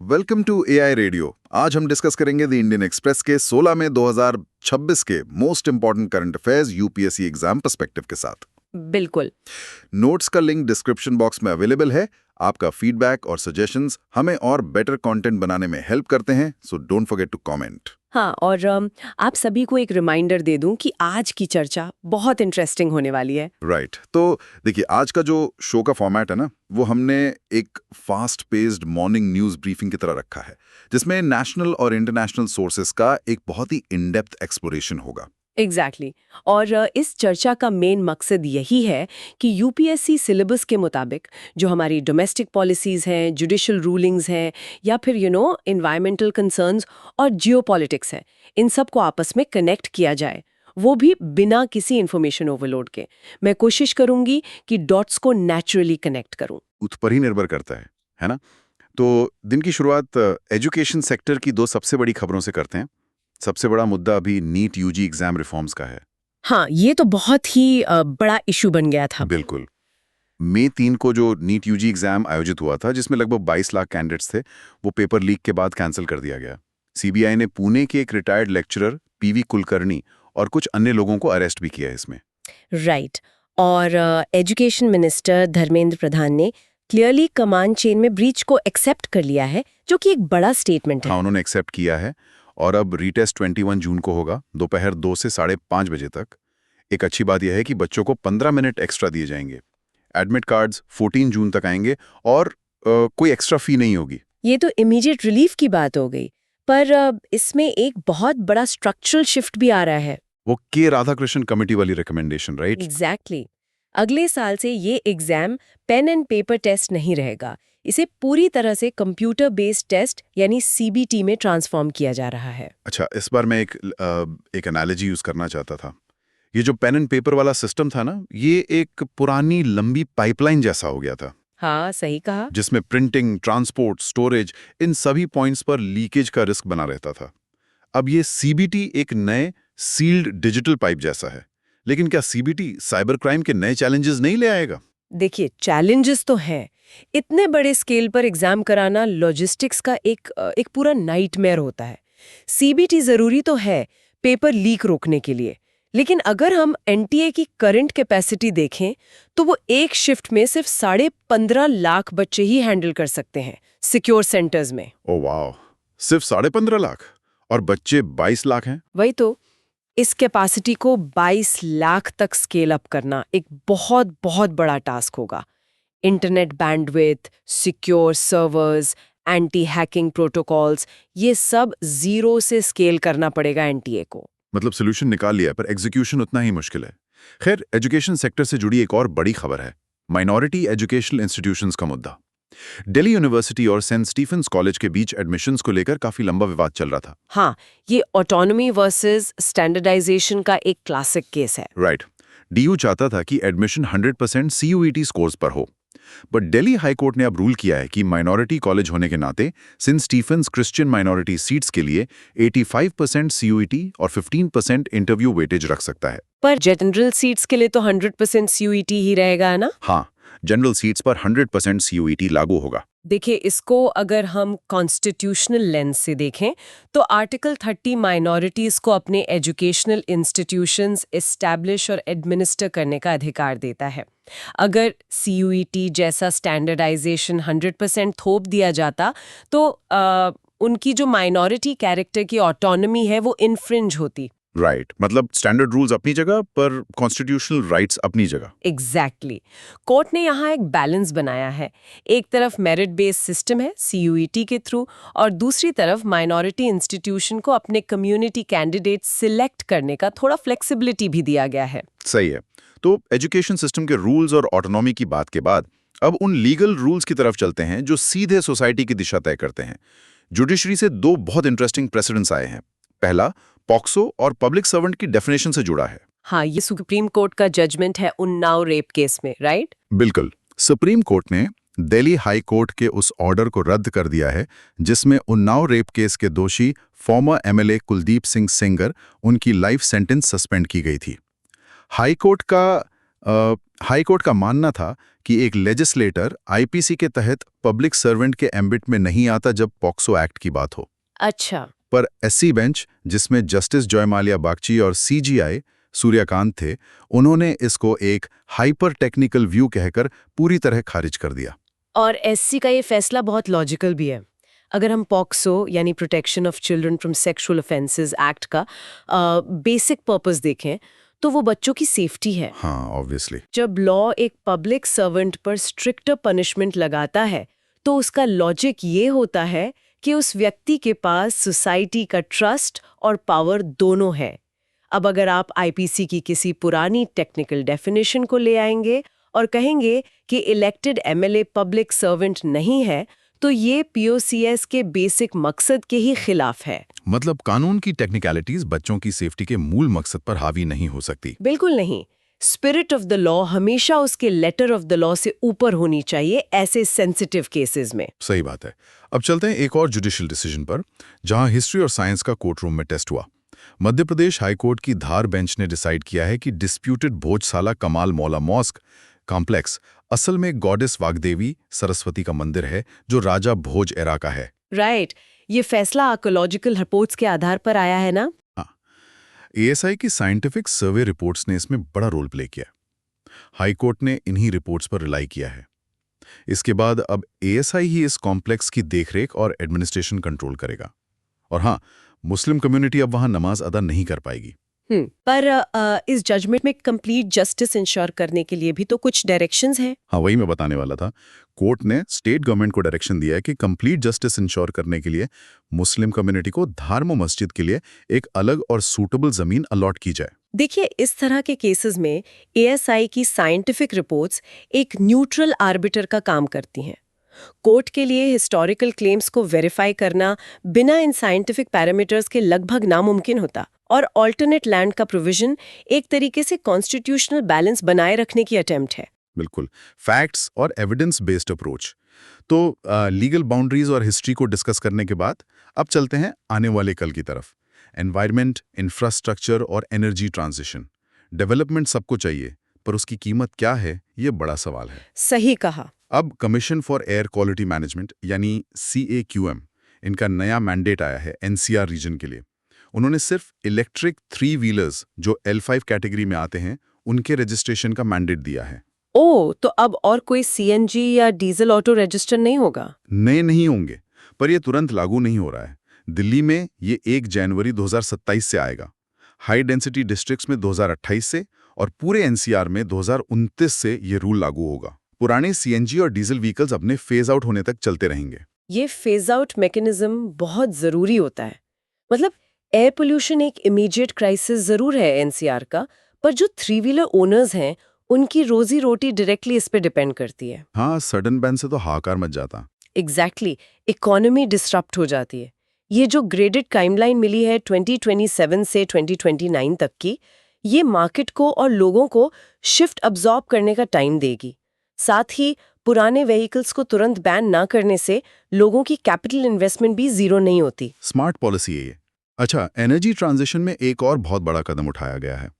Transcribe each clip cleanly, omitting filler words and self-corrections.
Welcome to AI radio. आज हम discuss करेंगे द इंडियन एक्सप्रेस के 16 मई 2026 के most important current affairs UPSC exam perspective के साथ। बिल्कुल। नोट्स का लिंक डिस्क्रिप्शन बॉक्स में अवेलेबल है। आपका फीडबैक और सजेशंस हमें और बेटर कंटेंट बनाने में हेल्प करते हैं, so don't forget to comment. हाँ, और आप सभी को एक रिमाइंडर दे दूं कि आज की चर्चा बहुत इंटरेस्टिंग होने वाली है। राइट। तो देखिए, आज का जो शो का फॉर्मेट है ना, वो हमने एक fast paced morning news briefing की तरह रखा है, जिसमें नेशनल और इंटरनेशनल सोर्सेस का एक बहुत ही इन डेप्थ एक्सप्लोरेशन होगा। एग्जैक्टली और इस चर्चा का मेन मकसद यही है कि यूपीएससी सिलेबस के मुताबिक जो हमारी डोमेस्टिक पॉलिसीज हैं, जुडिशियल रूलिंग्स हैं, या फिर एनवायरमेंटल कंसर्न्स और जियोपॉलिटिक्स हैं, इन सब को आपस में कनेक्ट किया जाए, वो भी बिना किसी इंफॉर्मेशन ओवरलोड के। मैं कोशिश करूंगी कि डॉट्स को नेचुरली कनेक्ट करूं। उस पर ही निर्भर करता है ना? तो दिन की शुरुआत एजुकेशन सेक्टर की दो सबसे बड़ी खबरों से करते हैं। सबसे बड़ा मुद्दा अभी नीट यूजी एग्जाम रिफॉर्म्स का है। हाँ, ये तो बहुत ही बड़ा इशू बन गया था। बिल्कुल। मई 3 को जो नीट यूजी एग्जाम आयोजित हुआ था, जिसमें लगभग 22 लाख कैंडिडेट्स थे, वो पेपर लीक के बाद कैंसिल कर दिया गया। सीबीआई ने पुणे के एक रिटायर्ड लेक्चरर पीवी कुलकर्णी और कुछ अन्य लोगों को अरेस्ट भी किया है इसमें। राइट। और एजुकेशन मिनिस्टर धर्मेंद्र प्रधान ने क्लियरली कमांड चेन में ब्रीच को एक्सेप्ट कर लिया है, जो कि एक बड़ा स्टेटमेंट है। हाँ, उन्होंने एक्सेप्ट किया है और अब रीटेस्ट 21 जून को होगा, दोपहर 2 से 5:30 बजे तक। एक अच्छी बात यह है कि बच्चों को 15 मिनट एक्स्ट्रा दिए जाएंगे। एडमिट कार्ड्स 14 जून तक आएंगे और कोई एक्स्ट्रा फी नहीं होगी। ये तो इमीडिएट रिलीफ की बात हो गई, पर इसमें एक बहुत बड़ा स्ट्रक्चरल शिफ्ट भी आ रहा है। वो के राधाकृष्णन कमेटी वाली रिकमेंडेशन, राइट? एग्जैक्टली। अगले साल से ये exam pen and paper test नहीं रहेगा, इसे पूरी तरह से कंप्यूटर बेस्ड टेस्ट यानी सीबीटी में ट्रांसफॉर्म किया जा रहा है। अच्छा, इस बार मैं एक एनालॉजी यूज करना चाहता था। ये जो पेन एंड पेपर वाला सिस्टम था ना, ये एक पुरानी लंबी पाइपलाइन जैसा हो गया था। हाँ, सही कहा। जिसमें प्रिंटिंग, ट्रांसपोर्ट, स्टोरेज, इन सभी पॉइंट्स पर लीकेज का रिस्क बना रहता था। अब ये सीबीटी एक नए सील्ड डिजिटल पाइप जैसा है। लेकिन क्या सीबीटी साइबर क्राइम के नए चैलेंजेस नहीं ले आएगा? देखिए, चैलेंजेस तो हैं। इतने बड़े स्केल पर एग्जाम कराना लॉजिस्टिक्स का एक पूरा नाइटमेयर होता है। सीबीटी जरूरी तो है पेपर लीक रोकने के लिए, लेकिन अगर हम एनटीए की करंट कैपेसिटी देखें तो वो एक शिफ्ट में सिर्फ 15.5 लाख बच्चे ही हैंडल कर सकते हैं सिक्योर सेंटर्स में। ओ वाह, सिर्फ 15.5 लाख और बच्चे 22 लाख हैं। वही तो, इस कैपेसिटी को 22 लाख तक स्केल अप करना एक बहुत बहुत बड़ा टास्क होगा। Internet bandwidth, secure servers, anti hacking protocols, ये सब जीरो से स्केल करना पड़ेगा एनटीए को। मतलब सोल्यूशन निकाल लिया, पर एग्जीक्यूशन उतना ही मुश्किल है। खैर, एजुकेशन सेक्टर से जुड़ी एक और बड़ी खबर है, माइनॉरिटी एजुकेशनल इंस्टीट्यूशंस का मुद्दा। दिल्ली यूनिवर्सिटी और सेंट स्टीफेंस कॉलेज के बीच एडमिशंस को लेकर काफी लंबा विवाद चल रहा था। हाँ, ये ऑटोनॉमी वर्सेस स्टैंडर्डाइजेशन का एक क्लासिक केस है। राइट। डीयू चाहता था कि एडमिशन 100% सीयूईटी स्कोर्स पर हो, बट दिल्ली हाई कोर्ट ने अब रूल किया है कि माइनॉरिटी कॉलेज होने के नाते saint Stephen's Christian minority seats के लिए 85% सीयूईटी और 15% इंटरव्यू वेटेज रख सकता है। पर जनरल सीट्स के लिए तो 100% सीयूईटी ही रहेगा, है ना? हाँ, जनरल सीट्स पर 100% सीयूईटी लागू होगा। देखिए, इसको अगर हम कॉन्स्टिट्यूशनल लेंस से देखें तो आर्टिकल 30 माइनॉरिटीज को अपने एजुकेशनल इंस्टीट्यूशंस एस्टैब्लिश और एडमिनिस्टर करने का अधिकार देता है। अगर सीयूईटी जैसा स्टैंडर्डाइजेशन 100% थोप दिया जाता तो उनकी जो माइनॉरिटी कैरेक्टर की ऑटोनॉमी है वो इन्फ्रिंज होती। राइट, मतलब स्टैंडर्ड रूल्स अपनी जगह पर कॉन्स्टिट्यूशनल राइट्स अपनी जगह। एग्जैक्टली। कोर्ट ने यहाँ एक बैलेंस बनाया है। एक तरफ मेरिट बेस्ड सिस्टम है सीयूईटी के थ्रू, और दूसरी तरफ माइनॉरिटी इंस्टीट्यूशन को अपने कम्युनिटी कैंडिडेट सिलेक्ट करने का थोड़ा फ्लेक्सिबिलिटी भी दिया गया है। सही है। तो एजुकेशन सिस्टम के रूल्स और ऑटोनॉमी की बात के बाद अब उन लीगल रूल्स की तरफ चलते हैं जो सीधे सोसाइटी की दिशा तय करते हैं। जुडिशरी से दो बहुत इंटरेस्टिंग प्रेसिडेंट्स आए हैं। पहला पॉक्सो और पब्लिक सर्वेंट की डेफिनेशन से जुड़ा है। हाँ, ये सुप्रीम कोर्ट का जजमेंट है उन्नाव रेप केस में, राइट? बिल्कुल। सुप्रीम कोर्ट ने दिल्ली हाई कोर्ट के उस ऑर्डर को रद्द कर दिया है जिसमें उन्नाव रेप केस के दोषी फॉर्मर एमएलए कुलदीप सिंह सेंगर, उनकी लाइफ सेंटेंस सस्पेंड की गई थी। हाई कोर्ट का हाई कोर्ट का मानना था कि एक लेजिस्लेटर आईपीसी के तहत पब्लिक सर्वेंट के एम्बिट में नहीं आता जब पॉक्सो एक्ट की बात हो। अच्छा। पर एससी बेंच, जिसमें जस्टिस जयमाल्या बागची और सीजीआई सूर्यकांत थे, उन्होंने इसको एक हाइपर टेक्निकल व्यू कहकर पूरी तरह खारिज कर दिया। और एससी का ये फैसला बहुत लॉजिकल भी है। अगर हम पॉक्सो यानी protection of children from sexual offences act का बेसिक पर्पस देखें तो वो बच्चों की सेफ्टी है। हाँ, ऑब्वियसली। जब लॉ एक पब्लिक सर्वेंट पर स्ट्रिक्टर पनिशमेंट लगाता है तो उसका लॉजिक ये होता है कि उस व्यक्ति के पास सोसाइटी का ट्रस्ट और पावर दोनों है। अब अगर आप आईपीसी की किसी पुरानी टेक्निकल डेफिनेशन को ले आएंगे और कहेंगे कि इलेक्टेड एमएलए पब्लिक सर्वेंट नहीं है, तो ये पीओसीएस के बेसिक मकसद के ही खिलाफ है। मतलब कानून की टेक्निकलिटीज बच्चों की सेफ्टी के मूल मकसद पर हावी नहीं हो सकती। बिल्कुल नहीं। स्पिरिट ऑफ द लॉ हमेशा उसके लेटर ऑफ द लॉ से ऊपर होनी चाहिए ऐसे सेंसिटिव केसेस में। सही बात है। अब चलते हैं एक और जुडिशियल डिसीजन पर, जहां हिस्ट्री और साइंस का कोर्ट रूम में टेस्ट हुआ। मध्य प्रदेश हाईकोर्ट की धार बेंच ने डिसाइड किया है कि डिस्प्यूटेड भोजसाला कमाल मौला मॉस्क कॉम्प्लेक्स असल में गॉडेस वाग्देवी सरस्वती का मंदिर है, जो राजा भोज एरा का है। राइट। ये फैसला आर्कोलॉजिकल रिपोर्ट्स के आधार पर आया है ना? एएसआई की साइंटिफिक सर्वे रिपोर्ट्स ने इसमें बड़ा रोल प्ले किया। हाईकोर्ट ने इन्हीं रिपोर्ट्स पर रिलाई किया है। इसके बाद अब एएसआई ही इस कॉम्प्लेक्स की देखरेख और एडमिनिस्ट्रेशन कंट्रोल करेगा। और हाँ, मुस्लिम कम्युनिटी अब वहां नमाज अदा नहीं कर पाएगी। पर इस जजमेंट में कंप्लीट जस्टिस इंश्योर करने के लिए भी तो कुछ डायरेक्शंस हैं। हाँ, वही मैं बताने वाला था। कोर्ट ने स्टेट गवर्नमेंट को डायरेक्शन दिया है कि कंप्लीट जस्टिस इंश्योर करने के लिए मुस्लिम कम्युनिटी को धार्मो मस्जिद के लिए एक अलग और सूटेबल जमीन अलॉट की जाए। देखिए, इस तरह के केसेस में एएसआई की साइंटिफिक रिपोर्ट्स एक न्यूट्रल आर्बिटर का काम करती हैं। कोर्ट के लिए हिस्टोरिकल क्लेम्स को वेरीफाई करना बिना इन साइंटिफिक पैरामीटर्स के लगभग नामुमकिन होता, और ऑल्टरनेट लैंड का प्रोविजन एक तरीके से कॉन्स्टिट्यूशनल बैलेंस बनाए रखने की अटेम्प्ट है। बिल्कुल, फैक्ट्स और एविडेंस बेस्ड अप्रोच। तो लीगल बाउंड्रीज और हिस्ट्री को डिस्कस करने के बाद अब चलते हैं आने वाले कल की तरफ। एनवायरनमेंट, इंफ्रास्ट्रक्चर और एनर्जी ट्रांजिशन। डेवलपमेंट सबको चाहिए, पर उसकी कीमत क्या है, ये बड़ा सवाल है। सही कहा। अब commission for air quality management यानी CAQM, इनका नया मैंडेट आया है एनसीआर रीजन के लिए। उन्होंने सिर्फ इलेक्ट्रिक 3 व्हीलर्स जो L5 कैटेगरी में आते हैं, उनके रजिस्ट्रेशन का मैंडेट दिया है। तो अब और कोई सीएनजी या डीजल ऑटो रजिस्टर नहीं होगा? नए नहीं होंगे, पर यह तुरंत लागू नहीं हो रहा है। दिल्ली में ये 1 जनवरी 2027 से आएगा, हाई डेंसिटी डिस्ट्रिक्ट्स में 2028 से, और पूरे एनसीआर में 2029 से ये रूल लागू होगा। पुराने सीएनजी और डीजल व्हीकल्स अपने फेज आउट होने तक चलते रहेंगे। ये फेज आउट मैकेनिज्म बहुत जरूरी होता है। मतलब एयर पोल्यूशन एक इमीडिएट क्राइसिस जरूर है एनसीआर का, पर जो 3 व्हीलर ओनर्स हैं उनकी रोजी रोटी डायरेक्टली इस पे डिपेंड करती है। हाँ, सडन बैन से तो हाहाकार मच जाता। एग्जैक्टली, इकोनॉमी डिस्टर्ब हो जाती है। ये जो ग्रेडेड टाइमलाइन मिली है 2027 से 2029 तक की, ये मार्केट को और लोगों को शिफ्ट अब्जॉर्ब करने का टाइम देगी। साथ ही पुराने व्हीकल्स को तुरंत बैन ना करने से लोगों की कैपिटल इन्वेस्टमेंट भी जीरो नहीं होती। स्मार्ट पॉलिसी है ये। अच्छा, एनर्जी ट्रांजिशन में एक और बहुत बड़ा कदम उठाया गया है।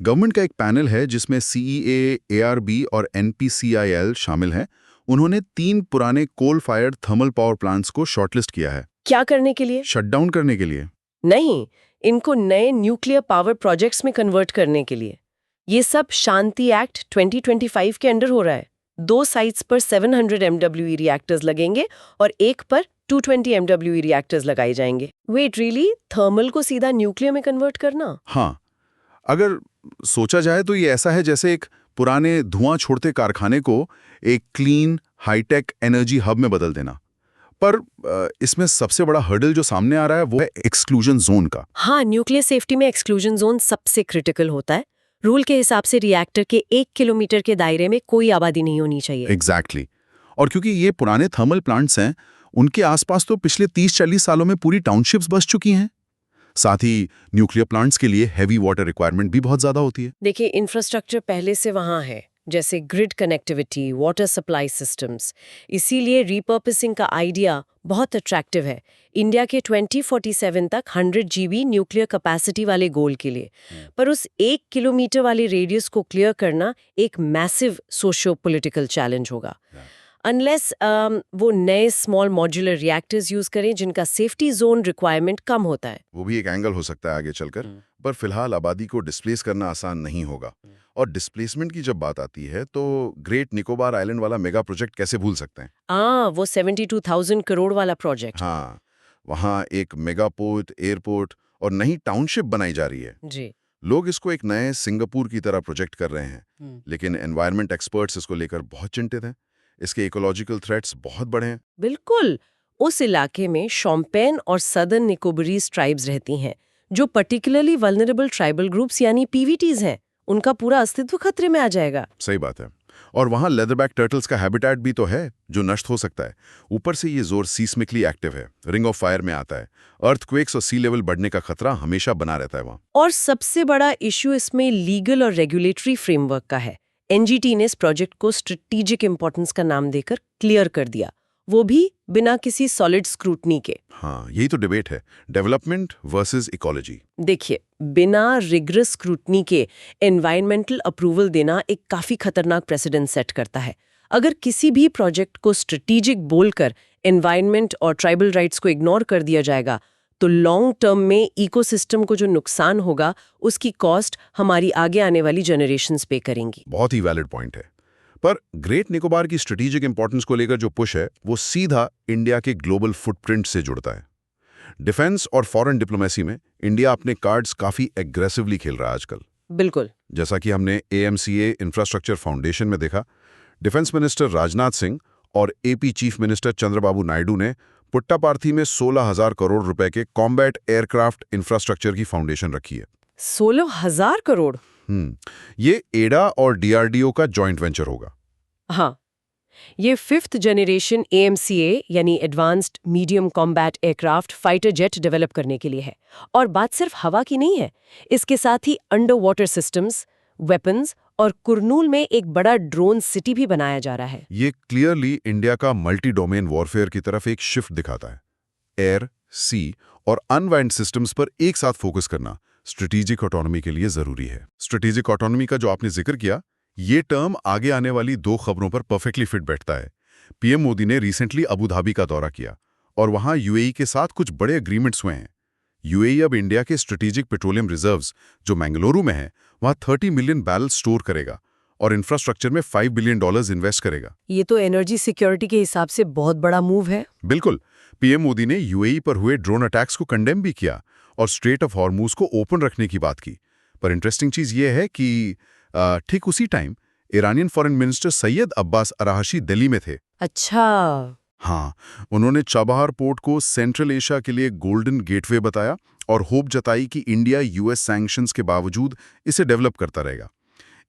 गवर्नमेंट का एक पैनल है जिसमें CEA, ARB और NPCIL शामिल हैं। उन्होंने 3 पुराने coal fired thermal power plants को शॉर्टलिस्ट किया है। क्या करने के लिए? शटडाउन करने के लिए। नहीं, इनको नए न्यूक्लियर पावर प्रोजेक्ट्स में कन्वर्ट करने के लिए। ये सब शांति एक्ट 2025 के अंडर हो रहा है। 2 साइट्स पर 700 MWE रिएक्टर्स लगेंगे और एक पर 220 MWE रिएक्टर्स लगाए जाएंगे। Wait, really? थर्मल को सीधा न्यूक्लियर में कन्वर्ट करना? हाँ, अगर सोचा जाए तो ये ऐसा है जैसे एक पुराने धुआं छोड़ते कारखाने को एक क्लीन हाईटेक एनर्जी हब में बदल देना। पर इसमें सबसे बड़ा हर्डल जो सामने आ रहा है वो है एक्सक्लूजन जोन का। हाँ, न्यूक्लियर सेफ्टी में एक्सक्लूजन जोन सबसे क्रिटिकल होता है। रूल के हिसाब से रिएक्टर के 1 किलोमीटर के दायरे में कोई आबादी नहीं होनी चाहिए। एग्जैक्टली। और क्योंकि ये पुराने थर्मल प्लांट्स हैं, उनके आसपास तो पिछले 30-40 सालों में पूरी टाउनशिप्स बस चुकी हैं। साथ ही न्यूक्लियर प्लांट्स के लिए हैवी वाटर रिक्वायरमेंट भी बहुत ज्यादा होती है। देखिए, इंफ्रास्ट्रक्चर पहले से वहाँ है, जैसे grid connectivity, water supply systems. इसीलिए रीपर्पसिंग का आइडिया बहुत अट्रैक्टिव है इंडिया के 2047 तक 100 जीबी न्यूक्लियर कैपेसिटी वाले गोल के लिए। पर उस 1 किलोमीटर वाले रेडियस को क्लियर करना एक मैसिव सोशियो पॉलिटिकल चैलेंज होगा। अनलेस वो नए स्मॉल मॉड्यूलर रिएक्टर्स यूज करें जिनका सेफ्टी जोन रिक्वायरमेंट कम होता है। वो भी एक एंगल हो सकता है आगे चलकर, पर फिलहाल आबादी को डिस्प्लेस करना आसान नहीं होगा। और डिस्प्लेसमेंट की जब बात आती है तो ग्रेट निकोबार आइलैंड वाला मेगा प्रोजेक्ट कैसे भूल सकते हैं? वो 72,000 करोड़ वाला प्रोजेक्ट। हाँ, वहाँ एक मेगा पोर्ट, एयरपोर्ट और नई टाउनशिप बनाई जा रही है। जी। लोग इसको एक नए सिंगापुर की तरह प्रोजेक्ट कर रहे हैं, लेकिन एनवायरनमेंट एक्सपर्ट्स इसको लेकर बहुत चिंतित हैं। इसके इकोलॉजिकल थ्रेट्स बहुत बड़े हैं। बिल्कुल। उस इलाके में शोम्पेन और सदर्न निकोबारीज ट्राइब्स रहती हैं, जो पर्टिकुलरली वल्नरेबल ट्राइबल ग्रुप्स यानी पीवीटीज हैं। उनका पूरा अस्तित्व खतरे में आ जाएगा। सही बात है। और वहाँ लेदरबैक टर्टल्स का हैबिटेट भी तो है, जो नष्ट हो सकता है। ऊपर से ये जोर सीस्मिकली एक्टिव है, रिंग ऑफ फायर में आता है। अर्थक्वेक्स और सी लेवल बढ़ने का खतरा हमेशा बना रहता है वहाँ। और सबसे बड़ा इश्यू इसमें लीगल और रेगुलेटरी फ्रेमवर्क का है। एनजीटी ने इस प्रोजेक्ट को स्ट्रेटेजिक इंपॉर्टेंस का नाम देकर क्लियर कर दिया, वो भी बिना किसी सॉलिड स्क्रूटनी के। हाँ, यही तो डिबेट है, डेवलपमेंट वर्सेस इकोलॉजी। देखिए, बिना रिगरस स्क्रूटनी के एनवायरमेंटल अप्रूवल देना एक काफी खतरनाक प्रेसिडेंट सेट करता है। अगर किसी भी प्रोजेक्ट को स्ट्रेटेजिक बोलकर एनवायरमेंट और ट्राइबल राइट्स को इग्नोर कर दिया जाएगा, तो लॉन्ग टर्म में इकोसिस्टम को जो नुकसान होगा उसकी कॉस्ट हमारी आगे आने वाली जनरेशंस पे करेंगी। बहुत ही वैलिड पॉइंट है। पर ग्रेट निकोबार की स्ट्रेटेजिक इंपॉर्टेंस को लेकर जो पुश है, वो सीधा इंडिया के ग्लोबल फुटप्रिंट से जुड़ता है। डिफेंस और फॉरेन डिप्लोमेसी में इंडिया अपने कार्ड्स काफी एग्रेसिवली खेल रहा है आजकल। बिल्कुल। जैसा कि हमने AMCA इंफ्रास्ट्रक्चर फाउंडेशन में देखा, डिफेंस मिनिस्टर राजनाथ सिंह और AP chief minister Chandrababu Naidu ने पुट्टापार्थी में 16,000 करोड़ रुपए के कॉम्बैट एयरक्राफ्ट इंफ्रास्ट्रक्चर की फाउंडेशन रखी है। 16,000 करोड़? ये एडा और DRDO का जॉइंट वेंचर होगा। हाँ, ये 5th जनरेशन AMCA यानी advanced medium combat aircraft fighter jet develop करने के लिए है। और बात सिर्फ हवा की नहीं है, इसके साथ ही अंडर वाटर सिस्टम्स, वेपन्स और कुरनूल में एक बड़ा ड्रोन सिटी भी बनाया जा रहा है। ये क्लियरली इंडिया का मल्टी डोमेन वॉरफेयर की तरफ एक शिफ्ट दिखाता है। एयर, सी और अनमैन्ड सिस्टम्स पर एक साथ फोकस करना स्ट्रेटेजिक ऑटोनॉमी के लिए जरूरी है। स्ट्रेटेजिक ऑटोनॉमी का जो आपने जिक्र किया, ये टर्म आगे आने वाली 2 खबरों पर परफेक्टली फिट बैठता है। PM मोदी ने रिसेंटली अबू धाबी का दौरा किया और वहां UAE के साथ कुछ बड़े एग्रीमेंट्स हुए हैं। UAE अब इंडिया के स्ट्रेटेजिक पेट्रोलियम रिजर्व्स जो मैंगलोरू में है, वहां 30 मिलियन बैरल स्टोर करेगा और इंफ्रास्ट्रक्चर में $5 बिलियन इन्वेस्ट करेगा। ये तो एनर्जी सिक्योरिटी के हिसाब से बहुत बड़ा मूव है। बिल्कुल। PM मोदी ने UAE पर हुए ड्रोन अटैक्स को कंडेम भी किया और स्ट्रेट ऑफ हॉर्मूज को ओपन रखने की बात की। पर इंटरेस्टिंग चीज ये है कि ठीक उसी time Iranian foreign minister Seyed Abbas Araghchi Delhi में थे। अच्छा। हाँ, उन्होंने चाबहार पोर्ट को सेंट्रल एशिया के लिए गोल्डन गेटवे बताया और होप जताई कि इंडिया US सैंक्शंस के बावजूद इसे डेवलप करता रहेगा।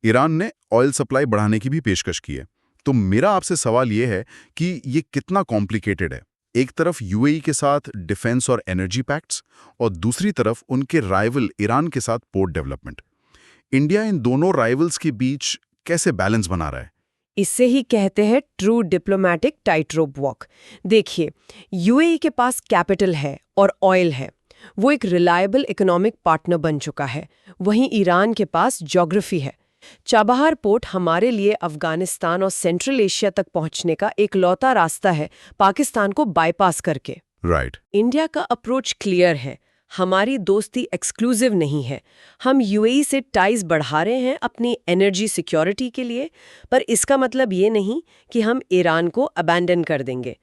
ईरान ने ऑयल सप्लाई बढ़ाने की भी पेशकश की है। तो मेरा आपसे सवाल ये है कि ये कितना कॉम्प्लिकेटेड है। एक तरफ UAE के साथ डिफेंस और एनर्जी पैक्ट्स और दूसरी तरफ उनके राइवल ईरान के साथ पोर्ट डेवलपमेंट। इंडिया इन दोनों राइवल्स के बीच कैसे बैलेंस बना रहा है? इससे ही कहते हैं ट्रू डिप्लोमैटिक टाइट रोप वॉक। देखिए, UAE के पास कैपिटल है और ऑयल है, वो एक रिलायबल इकोनॉमिक पार्टनर बन चुका है। वहीं ईरान के पास ज्योग्राफी है। चाबहार पोर्ट हमारे लिए अफगानिस्तान और सेंट्रल एशिया तक पहुंचने का एकलौता रास्ता है, पाकिस्तान को बाईपास करके। राइट। इंडिया का अप्रोच क्लियर है, हमारी दोस्ती एक्सक्लूसिव नहीं है। हम UAE से टाइज बढ़ा रहे हैं अपनी एनर्जी सिक्योरिटी के लिए, पर इसका मतलब ये नहीं कि हम ईरान को अबैंडन कर देंगे।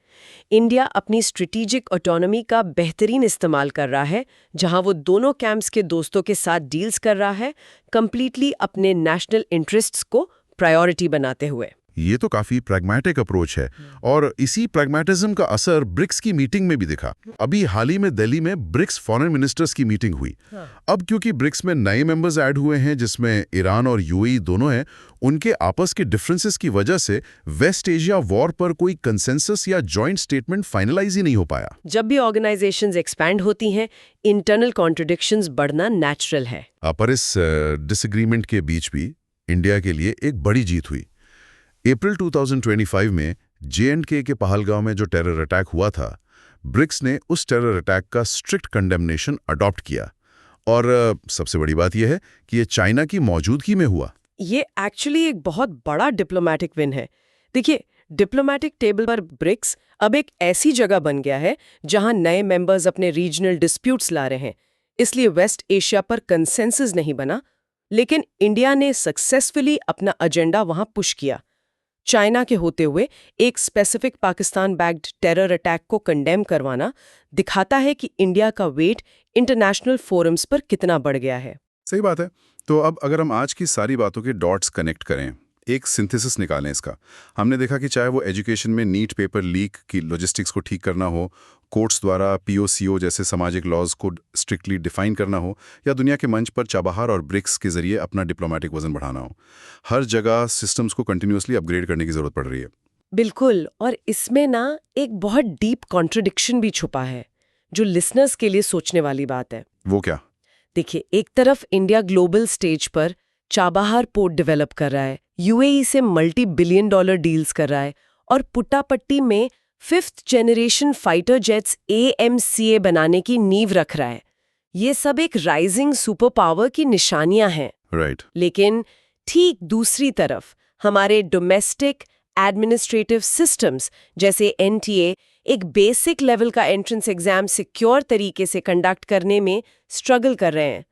इंडिया अपनी स्ट्रेटेजिक ऑटोनॉमी का बेहतरीन इस्तेमाल कर रहा है, जहां वो दोनों कैंप्स के दोस्तों के साथ डील्स कर रहा है, कंप्लीटली अपने नेशनल इंटरेस्ट्स को प्रायोरिटी बनाते हुए। ये तो काफी प्रैग्मेटिक अप्रोच है और इसी प्रैग्मेटिज्म का असर ब्रिक्स की मीटिंग में भी दिखा। अभी हाल ही में दिल्ली में ब्रिक्स फॉरेन मिनिस्टर्स की मीटिंग हुई। अब क्योंकि ब्रिक्स में नए मेंबर्स ऐड हुए हैं जिसमें ईरान और UAE दोनों हैं, उनके आपस के डिफरेंसेस की वजह से वेस्ट एशिया वॉर पर कोई कंसेंसस या जॉइंट स्टेटमेंट फाइनलाइज ही नहीं हो पाया। जब भी ऑर्गेनाइजेशंस एक्सपैंड होती हैं, इंटरनल कॉन्ट्रडिक्शंस बढ़ना नेचुरल है। पर इस डिसएग्रीमेंट के बीच भी इंडिया के लिए एक बड़ी जीत हुई। अप्रैल 2025 में J&K के पहलगांव में जो टेरर अटैक हुआ था, ब्रिक्स ने उस टेरर अटैक का स्ट्रिक्ट कंडेमनेशन अडॉप्ट किया। और सबसे बड़ी बात यह है कि ये चाइना की मौजूदगी में हुआ। ये एक्चुअली एक बहुत बड़ा डिप्लोमैटिक विन है। देखिए, डिप्लोमैटिक टेबल पर ब्रिक्स अब एक ऐसी जगह बन गया है जहां नए मेंबर्स अपने रीजनल डिस्प्यूट्स ला रहे हैं। इसलिए वेस्ट एशिया पर कंसेंसस नहीं बना, लेकिन इंडिया ने सक्सेसफुली अपना एजेंडा वहां पुश किया। चाइना के होते हुए एक specific Pakistan backed terror attack को कंडेम करवाना दिखाता है कि इंडिया का वेट इंटरनेशनल फोरम्स पर कितना बढ़ गया है। सही बात है। तो अब अगर हम आज की सारी बातों के डॉट्स कनेक्ट करें, एक सिंथेसिस निकालें इसका, हमने देखा कि चाहे वो एजुकेशन में नीट पेपर लीक की लॉजिस्टिक्स को ठीक करना हो, कोर्ट्स द्वारा POCO जैसे सामाजिक लॉज को स्ट्रिक्टली डिफाइन करना हो, या दुनिया के मंच पर चाबहार और ब्रिक्स के जरिए अपना डिप्लोमेटिक वजन बढ़ाना हो, हर जगह सिस्टम्स को कंटिन्यूअसली अपग्रेड करने की जरूरत पड़ रही है। बिल्कुल, और इसमें ना एक बहुत डीप कॉन्ट्रडिक्शन भी छुपा है, जो लिसनर्स के लिए सोचने वाली बात है। वो क्या? देखिए, एक तरफ इंडिया ग्लोबल स्टेज पर चाबहार पोर्ट डेवलप कर रहा है, UAE से $multi-billion डील्स कर रहा है, और पुट्टापट्टी में 5th generation fighter jets AMCA बनाने की नींव रख रहा है। ये सब एक राइजिंग सुपर पावर की निशानियां हैं। राइट। लेकिन ठीक दूसरी तरफ हमारे डोमेस्टिक एडमिनिस्ट्रेटिव सिस्टम्स जैसे NTA एक बेसिक लेवल का एंट्रेंस एग्जाम सिक्योर तरीके से कंडक्ट करने में स्ट्रगल कर रहे हैं,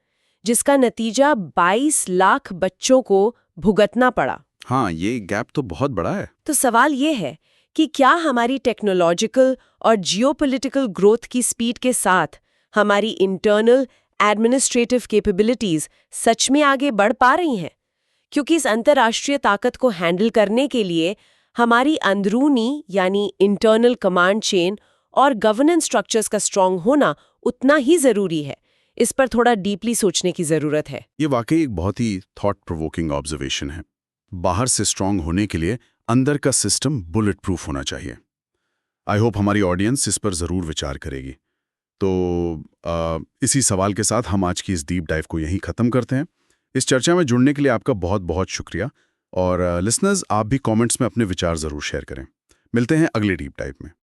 जिसका नतीजा 22 लाख बच्चों को भुगतना पड़ा। हाँ, ये गैप तो बहुत बड़ा है। तो सवाल ये है कि क्या हमारी टेक्नोलॉजिकल और जियोपॉलिटिकल ग्रोथ की स्पीड के साथ हमारी इंटरनल एडमिनिस्ट्रेटिव कैपेबिलिटीज सच में आगे बढ़ पा रही हैं? क्योंकि इस अंतर्राष्ट्रीय ताकत को हैंडल करने के लिए हमारी अंदरूनी यानी इंटरनल कमांड चेन और गवर्नेंस स्ट्रक्चर्स का स्ट्रांग होना उतना ही जरूरी है। इस पर थोड़ा डीपली सोचने की जरूरत है। ये वाकई एक बहुत ही थॉट प्रोवोकिंग ऑब्जर्वेशन है। बाहर से स्ट्रांग होने के लिए अंदर का सिस्टम बुलेट प्रूफ होना चाहिए। आई होप हमारी ऑडियंस इस पर ज़रूर विचार करेगी। तो इसी सवाल के साथ हम आज की इस डीप डाइव को यहीं ख़त्म करते हैं। इस चर्चा में जुड़ने के लिए आपका बहुत बहुत शुक्रिया। और लिसनर्स, आप भी कमेंट्स में अपने विचार ज़रूर शेयर करें। मिलते हैं अगले डीप डाइव में।